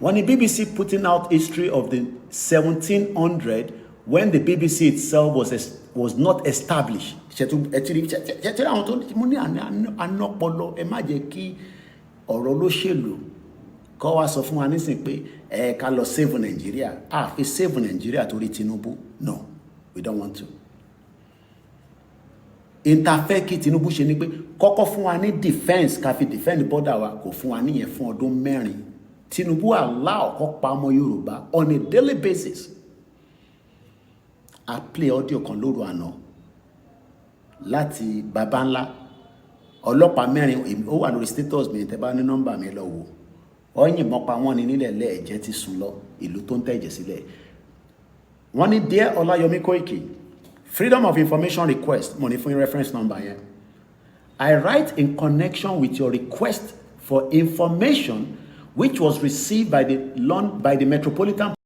When the BBC putting out history of the 1700, when the BBC itself was not established. Kọ́ wá sọ fún wa nísìn pé ká lọ save Nigeria. Fi save Nigeria torí Tinubu. No, we don't want to. Interfere kí Tinubu ṣe ni pé kọ́kọ́ fún wa ní defense ká fi defend border wa, kò fún wa níyẹn fún ọdún 4. Tinubu allow kó pa ọmọ Yorùbá on a daily basis. I play audio kan lóru àná láti baba ńlá ọlọ́pàá 4 ó wà lórí status mi tẹ́ bá ní nọ́mbà mi lọ wò. Ó yìnbọn pa wọ́n ní nílẹ̀ lẹ́ẹ̀jẹ́ ti sùn lọ ìlú tó ń tẹ̀jẹ̀ sílẹ̀. Wọ́n ní dear Olayomi Koiki, freedom of information request, mo ní fún reference number yẹn. I write in connection with your request for information which was received by the Metropolitan